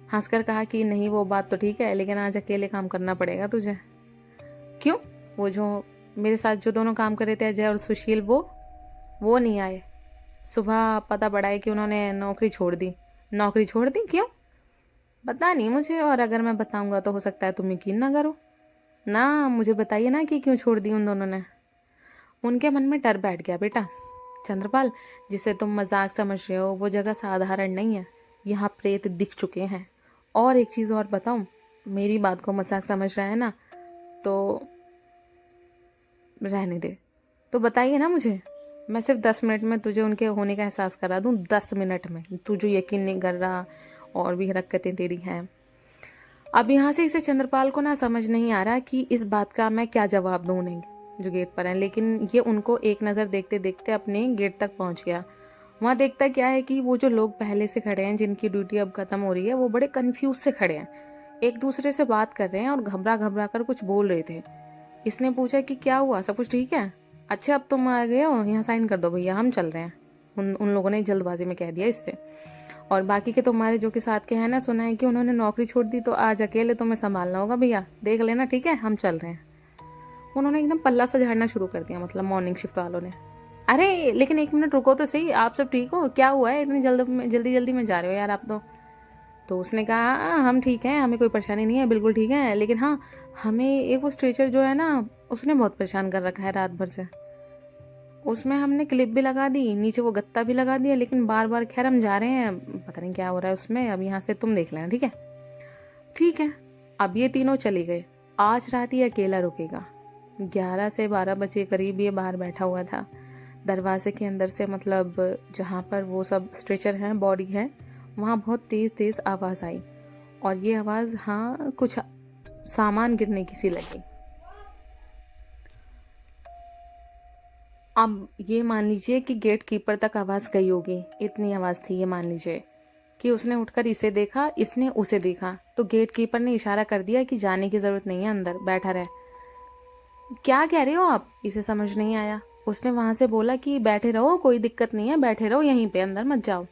हंसकर कहा कि नहीं वो बात तो ठीक है, लेकिन आज अकेले काम करना पड़ेगा तुझे। क्यों? वो जो मेरे साथ जो दोनों काम कर रहे थे, अजय और सुशील, वो नहीं आए। सुबह पता पड़ा है कि उन्होंने नौकरी छोड़ दी। नौकरी छोड़ दी? क्यों? पता नहीं मुझे, और अगर मैं बताऊंगा तो हो सकता है तुम यकीन ना करो। ना, मुझे बताइए ना कि क्यों छोड़ दी उन दोनों ने। उनके मन में डर बैठ गया। बेटा चंद्रपाल, जिसे तुम मजाक समझ रहे हो वो जगह साधारण नहीं है, यहाँ प्रेत दिख चुके हैं। और एक चीज़ और बताऊं, मेरी बात को मजाक समझ रहा है ना तो रहने दे। तो बताइए ना मुझे, मैं सिर्फ 10 मिनट में तुझे उनके होने का एहसास करा दूं। 10 मिनट में तू जो यकीन नहीं कर रहा और भी हरकतें तेरी हैं। अब यहाँ से इसे चंद्रपाल को ना समझ नहीं आ रहा कि इस बात का मैं क्या जवाब दूं उन्हें जो गेट पर हैं। लेकिन ये उनको एक नज़र देखते देखते अपने गेट तक पहुँच गया। वहाँ देखता क्या है कि वो जो लोग पहले से खड़े हैं, जिनकी ड्यूटी अब खत्म हो रही है, वो बड़े कन्फ्यूज से खड़े हैं, एक दूसरे से बात कर रहे हैं और घबरा घबरा कर कुछ बोल रहे थे। इसने पूछा कि क्या हुआ, सब कुछ ठीक है? अच्छा अब तुम आ गए हो, यहाँ साइन कर दो भैया, हम चल रहे हैं। उन लोगों ने जल्दबाजी में कह दिया इससे। और बाकी के तुम्हारे जो के साथ के हैं ना, सुना है कि उन्होंने नौकरी छोड़ दी, तो आज अकेले तुम्हें संभालना होगा भैया, देख लेना, ठीक है, हम चल रहे हैं। उन्होंने एकदम पल्ला सा झाड़ना शुरू कर दिया, मतलब मॉर्निंग शिफ्ट वालों ने। अरे लेकिन एक मिनट रुको तो सही, आप सब ठीक हो? क्या हुआ है, इतनी जल्दी जल्दी में जा रहे हो यार आप तो उसने कहा हम ठीक हैं, हमें कोई परेशानी नहीं है, बिल्कुल ठीक है, लेकिन हाँ हमें एक वो स्ट्रेचर जो है ना उसने बहुत परेशान कर रखा है रात भर से। उसमें हमने क्लिप भी लगा दी, नीचे वो गत्ता भी लगा दिया, लेकिन बार बार खैर हम जा रहे हैं, पता नहीं क्या हो रहा है उसमें। अब यहाँ से तुम देख लेना, ठीक है? ठीक है। अब ये तीनों चले गए। आज रात ये अकेला रुकेगा। 11 से 12 बजे करीब ये बाहर बैठा हुआ था। दरवाजे के अंदर से, मतलब जहाँ पर वो सब स्ट्रेचर हैं, बॉडी है, वहाँ बहुत तेज तेज आवाज आई, और ये आवाज हाँ कुछ सामान गिरने की सी लगी। अब ये मान लीजिए कि गेट कीपर तक आवाज गई होगी, इतनी आवाज थी। ये मान लीजिए कि उसने उठकर इसे देखा, इसने उसे देखा, तो गेट कीपर ने इशारा कर दिया कि जाने की जरूरत नहीं है, अंदर बैठा रहे। क्या कह रहे हो आप? इसे समझ नहीं आया। उसने वहां से बोला कि बैठे रहो, कोई दिक्कत नहीं है, बैठे रहो यहीं पे, अंदर मत जाओ।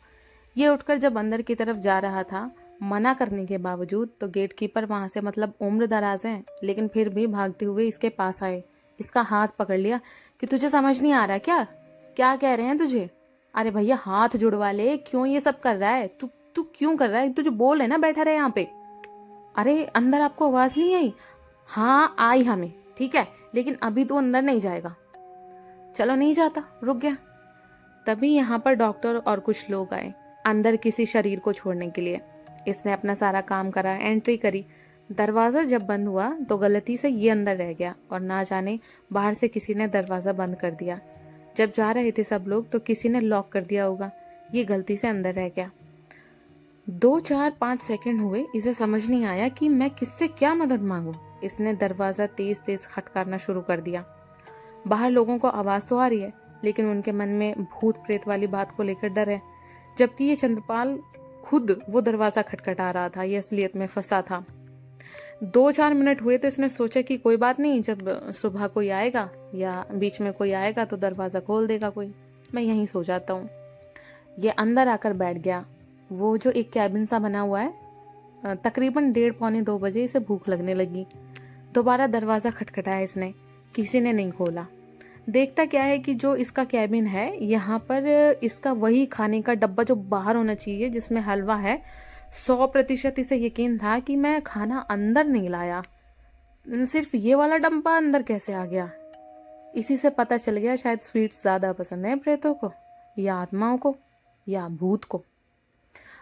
ये उठकर जब अंदर की तरफ जा रहा था, मना करने के बावजूद, तो गेट कीपर वहां से, मतलब उम्र दराज है, लेकिन फिर भी भागते हुए इसके पास आए, इसका हाथ पकड़ लिया कि तुझे समझ नहीं आ रहा क्या? क्या कह रहे हैं तुझे? अरे भैया हाथ जुड़वा ले, क्यों ये सब कर रहा है तू? तू क्यों कर रहा है? तुझे बोल है ना बैठा रहे यहाँ पे। अरे अंदर आपको आवाज नहीं आई? हाँ आई हमें, ठीक है, लेकिन अभी तो अंदर नहीं जाएगा। चलो नहीं जाता, रुक गया। तभी यहाँ पर डॉक्टर और कुछ लोग आए अंदर किसी शरीर को छोड़ने के लिए। इसने अपना सारा काम करा, एंट्री करी। दरवाजा जब बंद हुआ तो गलती से ये अंदर रह गया, और ना जाने बाहर से किसी ने दरवाजा बंद कर दिया। जब जा रहे थे सब लोग तो किसी ने लॉक कर दिया होगा, ये गलती से अंदर रह गया। 2 4 5 सेकंड हुए, इसे समझ नहीं आया कि मैं किससे क्या मदद मांगू। इसने दरवाजा तेज तेज खटकारना शुरू कर दिया। बाहर लोगों को आवाज तो आ रही है, लेकिन उनके मन में भूत प्रेत वाली बात को लेकर डर है, जबकि ये चंद्रपाल खुद वो दरवाजा खटखटा रहा था, ये असलियत में फंसा था। 2 4 मिनट हुए तो इसने सोचा कि कोई बात नहीं, जब सुबह कोई आएगा या बीच में कोई आएगा तो दरवाजा खोल देगा कोई, मैं यहीं सो जाता हूँ। ये अंदर आकर बैठ गया। वो जो एक कैबिन सा बना हुआ है, तकरीबन 1:30 पौने 2 बजे इसे भूख लगने लगी। दोबारा दरवाजा खटखटाया इसने, किसी ने नहीं खोला। देखता क्या है कि जो इसका कैबिन है, यहाँ पर इसका वही खाने का डब्बा जो बाहर होना चाहिए जिसमें हलवा है, 100% इसे यकीन था कि मैं खाना अंदर नहीं लाया। सिर्फ ये वाला डब्बा अंदर कैसे आ गया? इसी से पता चल गया शायद स्वीट्स ज्यादा पसंद है प्रेतों को, या आत्माओं को, या भूत को।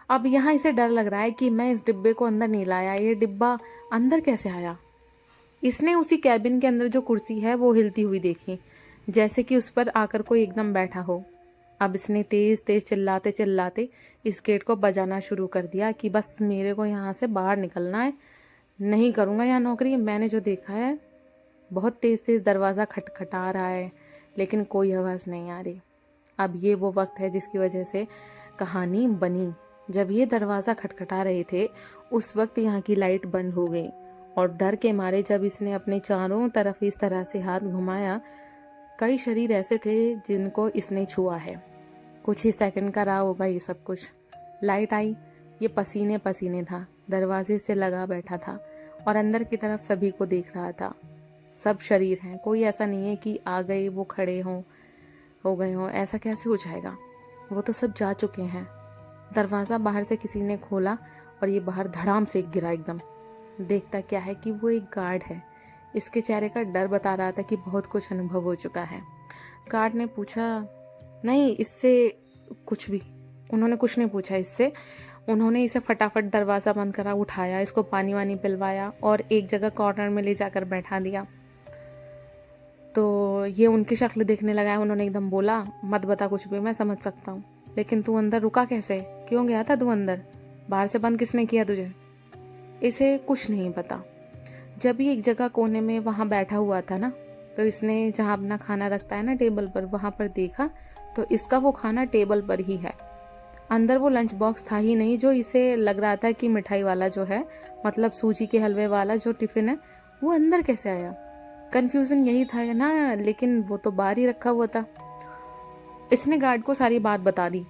अब यहाँ इसे डर लग रहा है कि मैं इस डिब्बे को अंदर नहीं लाया, ये डिब्बा अंदर कैसे आया? इसने उसी कैबिन के अंदर जो कुर्सी है वो हिलती हुई देखी, जैसे कि उस पर आकर कोई एकदम बैठा हो। अब इसने तेज तेज चिल्लाते चिल्लाते इस गेट को बजाना शुरू कर दिया कि बस मेरे को यहाँ से बाहर निकलना है, नहीं करूँगा यहाँ नौकरी। मैंने जो देखा है, बहुत तेज तेज दरवाज़ा खटखटा रहा है, लेकिन कोई आवाज़ नहीं आ रही। अब ये वो वक्त है जिसकी वजह से कहानी बनी। जब ये दरवाज़ा खटखटा रहे थे, उस वक्त यहाँ की लाइट बंद हो गई, और डर के मारे जब इसने अपने चारों तरफ इस तरह से हाथ घुमाया, कई शरीर ऐसे थे जिनको इसने छुआ है। कुछ ही सेकंड का रहा होगा ये सब कुछ। लाइट आई, ये पसीने पसीने था, दरवाजे से लगा बैठा था, और अंदर की तरफ सभी को देख रहा था। सब शरीर हैं, कोई ऐसा नहीं है कि आ गए वो खड़े हों, हो गए हों, ऐसा कैसे हो जाएगा? वो तो सब जा चुके हैं। दरवाज़ा बाहर से किसी ने खोला, और ये बाहर धड़ाम से गिरा एकदम। देखता क्या है कि वो एक गार्ड है। इसके चेहरे का डर बता रहा था कि बहुत कुछ अनुभव हो चुका है। गार्ड ने पूछा, नहीं इससे कुछ भी, उन्होंने कुछ नहीं पूछा इससे। उन्होंने इसे फटाफट दरवाज़ा बंद करा, उठाया, इसको पानी वानी पिलवाया, और एक जगह कॉर्नर में ले जाकर बैठा दिया। तो ये उनकी शक्ल देखने लगा है। उन्होंने एकदम बोला, मत बता कुछ भी, मैं समझ सकता हूँ, लेकिन तू अंदर रुका कैसे? क्यों गया था तू अंदर? बाहर से बंद किसने किया तुझे? इसे कुछ नहीं पता। जब ये एक जगह कोने में वहाँ बैठा हुआ था ना, तो इसने जहाँ अपना खाना रखता है ना टेबल पर, वहाँ पर देखा तो इसका वो खाना टेबल पर ही है। अंदर वो लंच बॉक्स था ही नहीं, जो इसे लग रहा था कि मिठाई वाला जो है, मतलब सूजी के हलवे वाला जो टिफिन है, वो अंदर कैसे आया? कंफ्यूजन यही था ना, लेकिन वो तो बाहर ही रखा हुआ था। इसने गार्ड को सारी बात बता दी।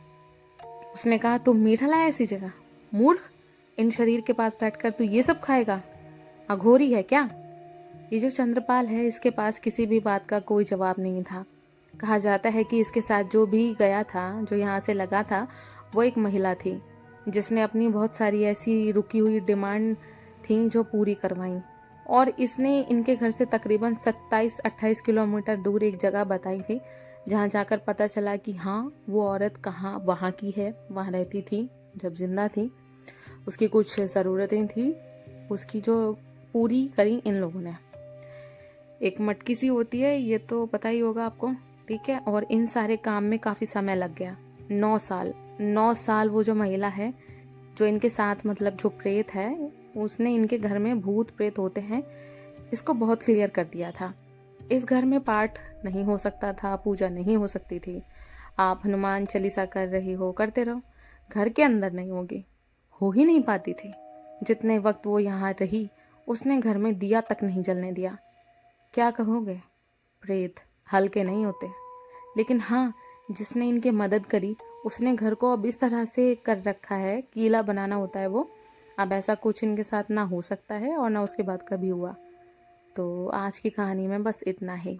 उसने कहा, तुम मीठा लाया ऐसी जगह? मूर्ख, इन शरीर के पास बैठकर तू ये सब खाएगा? अघोरी है क्या? ये जो चंद्रपाल है, इसके पास किसी भी बात का कोई जवाब नहीं था। कहा जाता है कि इसके साथ जो भी गया था, जो यहाँ से लगा था, वो एक महिला थी जिसने अपनी बहुत सारी ऐसी रुकी हुई डिमांड थी जो पूरी करवाई। और इसने इनके घर से तकरीबन 27-28 किलोमीटर दूर एक जगह बताई थी जहाँ जाकर पता चला कि हाँ, वो औरत कहाँ वहाँ की है, वहाँ रहती थी जब जिंदा थी। उसकी कुछ ज़रूरतें थी, उसकी जो पूरी करी इन लोगों ने। एक मटकी सी होती है, ये तो पता ही होगा आपको, ठीक है। और इन सारे काम में काफ़ी समय लग गया, 9 साल वो जो महिला है, जो इनके साथ मतलब जो प्रेत है, उसने इनके घर में भूत प्रेत होते हैं इसको बहुत क्लियर कर दिया था। इस घर में पाठ नहीं हो सकता था, पूजा नहीं हो सकती थी। आप हनुमान चालीसा कर रही हो, करते रहो, घर के अंदर नहीं होगी, हो ही नहीं पाती थी। जितने वक्त वो यहाँ रही, उसने घर में दिया तक नहीं जलने दिया। क्या कहोगे, प्रेत हल्के नहीं होते। लेकिन हाँ, जिसने इनकी मदद करी उसने घर को अब इस तरह से कर रखा है, कीला बनाना होता है वो। अब ऐसा कुछ इनके साथ ना हो सकता है और ना उसके बाद कभी हुआ। तो आज की कहानी में बस इतना ही।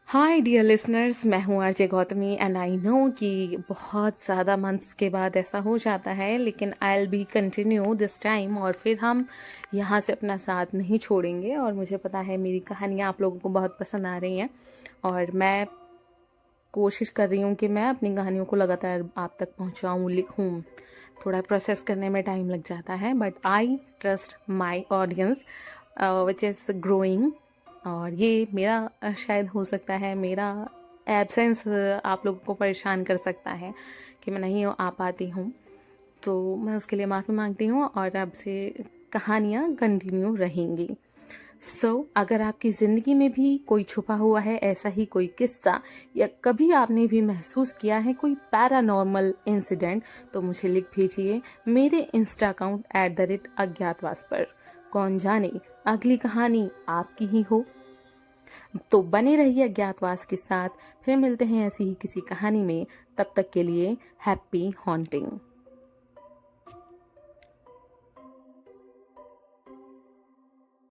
हाय डियर लिसनर्स, मैं हूँ RJ Gautami and I know कि बहुत ज़्यादा मंथ्स के बाद ऐसा हो जाता है, लेकिन I will be continue this time. और फिर हम यहाँ से अपना साथ नहीं छोड़ेंगे। और मुझे पता है मेरी कहानियाँ आप लोगों को बहुत पसंद आ रही हैं और मैं कोशिश कर रही हूँ कि मैं अपनी कहानियों को लगातार आप तक पहुँचाऊँ, लिखूँ। थोड़ा प्रोसेस करने में टाइम लग जाता है, but I trust my audience which is growing. और ये मेरा शायद हो सकता है मेरा एब्सेंस आप लोगों को परेशान कर सकता है कि मैं नहीं आ पाती हूँ, तो मैं उसके लिए माफ़ी मांगती हूँ। और अब से कहानियाँ कंटिन्यू रहेंगी। अगर आपकी ज़िंदगी में भी कोई छुपा हुआ है ऐसा ही कोई किस्सा, या कभी आपने भी महसूस किया है कोई पैरानॉर्मल इंसिडेंट, तो मुझे लिख भेजिए मेरे इंस्टा अकाउंट @अज्ञातवास पर। कौन जाने अगली कहानी आपकी ही हो। तो बने रहिए अज्ञातवास के साथ। फिर मिलते हैं ऐसी ही किसी कहानी में। तब तक के लिए हैप्पी हॉन्टिंग।